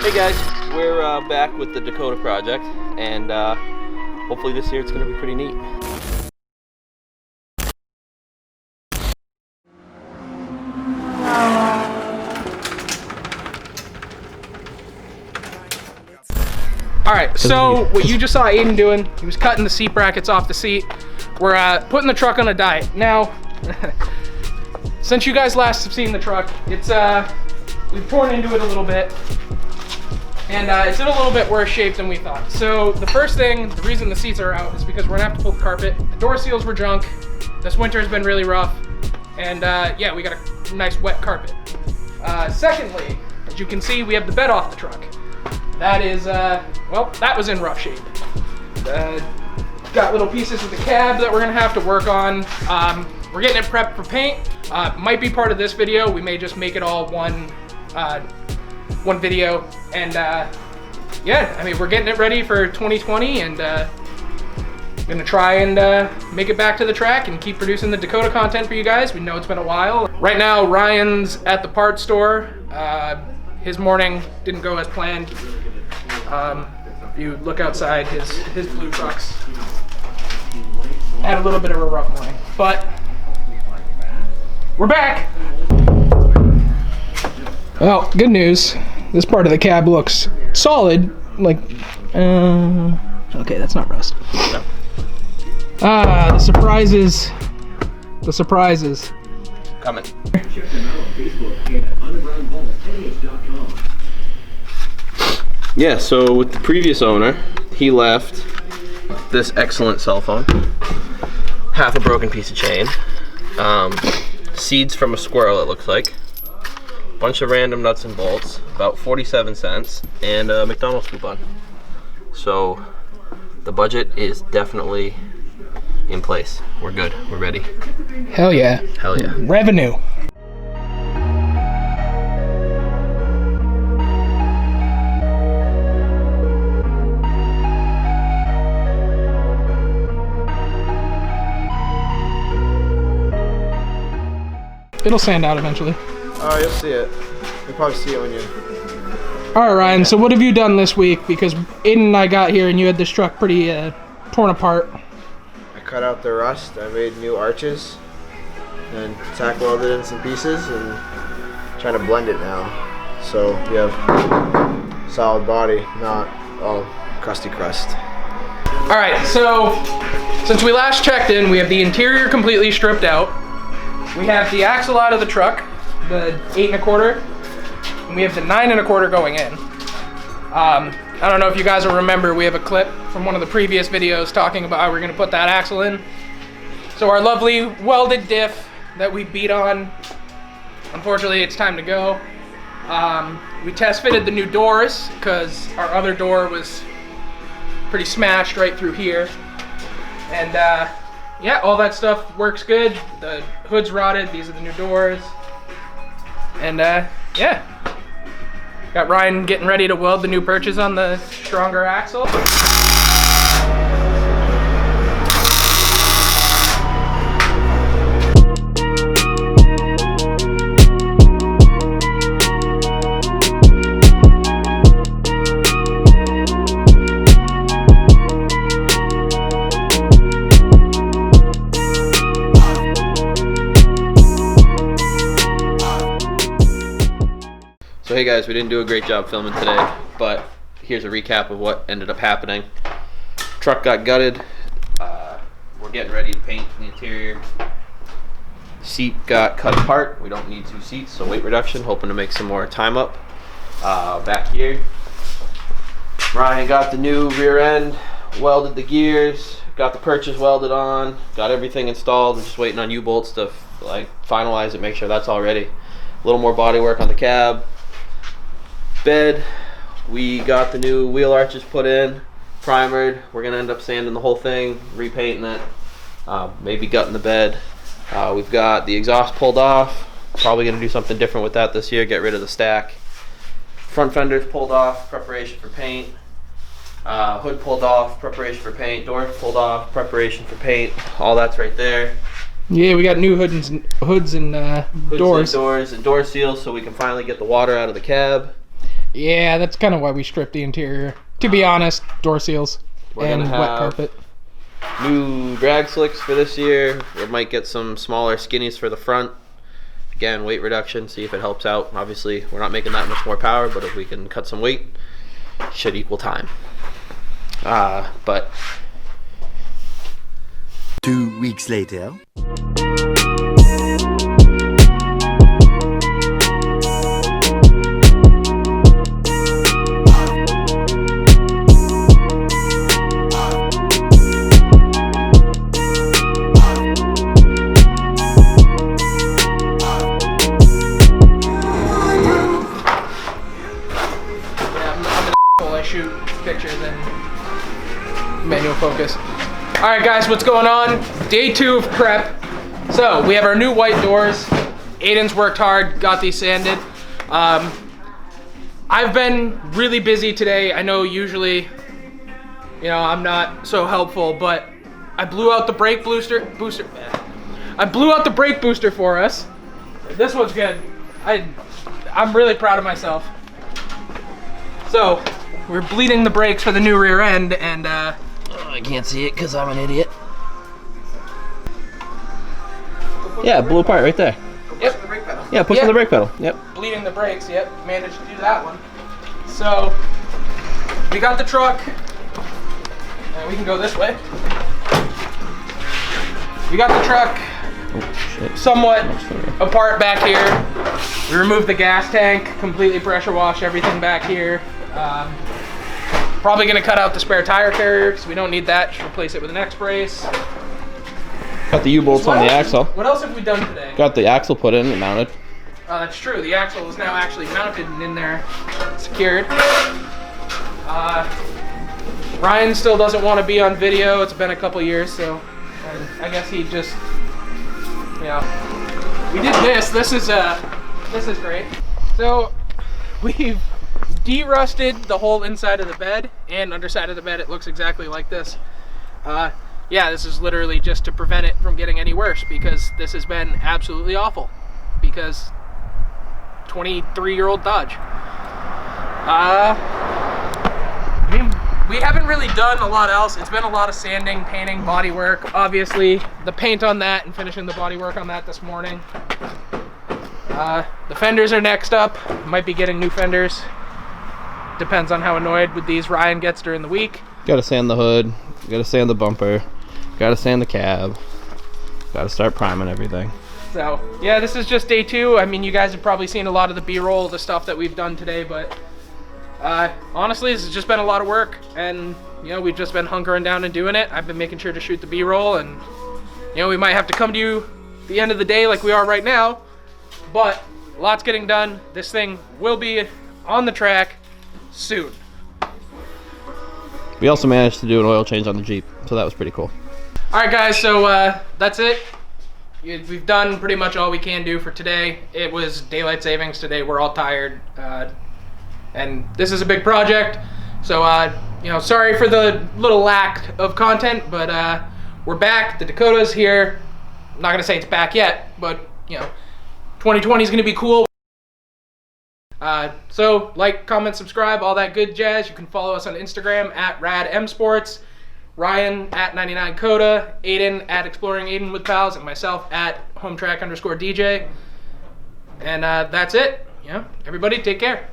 Hey guys, we're back with the Dakota project, and hopefully this year it's going to be pretty neat. Alright, so what you just saw Aiden doing, he was cutting the seat brackets off the seat. We're putting the truck on a diet. Now, since you guys last have seen the truck, it's we've torn into it a little bit. And it's in a little bit worse shape than we thought. So the first thing, the reason the seats are out is because we're gonna have to pull the carpet. The door seals were junk. This winter has been really rough. And yeah, we got a nice wet carpet. Secondly, as you can see, we have the bed off the truck. That is, well, that was in rough shape. Got little pieces of the cab that we're gonna have to work on. We're getting it prepped for paint. Might be part of this video. We may just make it all one video, and yeah, I mean, we're getting it ready for 2020, and gonna try and make it back to the track and keep producing the Dakota content for you guys. We know it's been a while. Right now, Ryan's at the parts store. His morning didn't go as planned. If you look outside, his blue trucks had a little bit of a rough morning, but we're back. Well, good news. This part of the cab looks solid. Like, okay, that's not rust. Ah, the surprises. The surprises. Coming. Yeah, so with the previous owner, he left this excellent cell phone, half a broken piece of chain, seeds from a squirrel it looks like, bunch of random nuts and bolts, about 47 cents, and a McDonald's coupon. So the budget is definitely in place. We're good. We're ready. Hell yeah. Hell yeah. Revenue. It'll sand out eventually. Oh, you'll see it. You'll probably see it when you... Alright, Ryan, so what have you done this week? Because Aiden and I got here and you had this truck pretty torn apart. I cut out the rust, I made new arches, and tack welded in some pieces, and trying to blend it now. So we have solid body, not all crusty crust. Alright, so since we last checked in, we have the interior completely stripped out. We have the axle out of the truck, the 8 1/4, and we have the 9 1/4 going in. I don't know if you guys will remember, we have a clip from one of the previous videos talking about how we're gonna put that axle in. So our lovely welded diff that we beat on, unfortunately it's time to go. We test fitted the new doors because our other door was pretty smashed right through here. And yeah, all that stuff works good. The hood's rotted, these are the new doors. And yeah. Got Ryan getting ready to weld the new perches on the stronger axle. So hey guys, we didn't do a great job filming today, but here's a recap of what ended up happening. Truck got gutted. We're getting ready to paint the interior. Seat got cut apart. We don't need 2 seats, so weight reduction. Hoping to make some more time up. Back here, Ryan got the new rear end, welded the gears, got the perches welded on, got everything installed. I'm just waiting on U-bolts to like finalize it, make sure that's all ready. A little more body work on the cab. Bed, we got the new wheel arches put in, primered. We're gonna end up sanding the whole thing, repainting it, maybe gutting the bed. We've got the exhaust pulled off. Probably gonna do something different with that this year, get rid of the stack. Front fenders pulled off, preparation for paint. Hood pulled off, preparation for paint. Doors pulled off, preparation for paint. All that's right there. Yeah, we got new hoods and doors. Doors and door seals, so we can finally get the water out of the cab. Yeah, that's kind of why we stripped the interior. To be honest, door seals and gonna wet have carpet. new drag slicks for this year. We might get some smaller skinnies for the front. Again, weight reduction, see if it helps out. Obviously, we're not making that much more power, but if we can cut some weight, it should equal time. But 2 weeks later. I shoot pictures in manual focus. All right, guys, what's going on? Day 2 of prep. So we have our new white doors. Aiden's worked hard, got these sanded. I've been really busy today. I know usually, I'm not so helpful, but I blew out the brake booster. I blew out the brake booster for us. This one's good. I'm really proud of myself. So we're bleeding the brakes for the new rear end, and I can't see it because I'm an idiot. Yeah, it blew apart right there. Yep. Yeah, pushing the brake pedal. Yep. Bleeding the brakes, yep, managed to do that one. So, we got the truck, and we can go this way. We got the truck somewhat apart back here. We removed the gas tank, completely pressure washed everything back here. Probably gonna cut out the spare tire carrier because we don't need that. Just replace it with an X brace. Got the U-bolts on the axle. What else have we done today? Got the axle put in and mounted. That's true. The axle is now actually mounted and in there, secured. Ryan still doesn't want to be on video. It's been a couple years, so I guess he just, we did this. This is great. So we've de-rusted the whole inside of the bed and underside of the bed. It looks exactly like this. Yeah, this is literally just to prevent it from getting any worse because this has been absolutely awful because 23-year-old Dodge. We haven't really done a lot else. It's been a lot of sanding, painting, body work. Obviously, the paint on that and finishing the body work on that this morning. The fenders are next up. Might be getting new fenders. Depends on how annoyed with these Ryan gets during the week. Gotta sand the hood. Gotta sand the bumper. Gotta sand the cab. Gotta start priming everything. So, yeah, this is just day 2. I mean, you guys have probably seen a lot of the B-roll, the stuff that we've done today, but honestly, this has just been a lot of work, and, we've just been hunkering down and doing it. I've been making sure to shoot the B-roll, and, we might have to come to you at the end of the day like we are right now, but a lot's getting done. This thing will be on the track soon. We also managed to do an oil change on the Jeep, so that was pretty cool. All right, guys, so that's it. We've done pretty much all we can do for today. It was daylight savings today. We're all tired, and this is a big project. So, sorry for the little lack of content, but we're back. The Dakota's here. I'm not gonna say it's back yet, but 2020 is gonna be cool. So like, comment, subscribe, all that good jazz. You can follow us on Instagram at RadMsports, Ryan at 99Dakota, Aiden at Exploring Aiden with Pals, and myself at HomeTrack_DJ. And that's it. Everybody take care.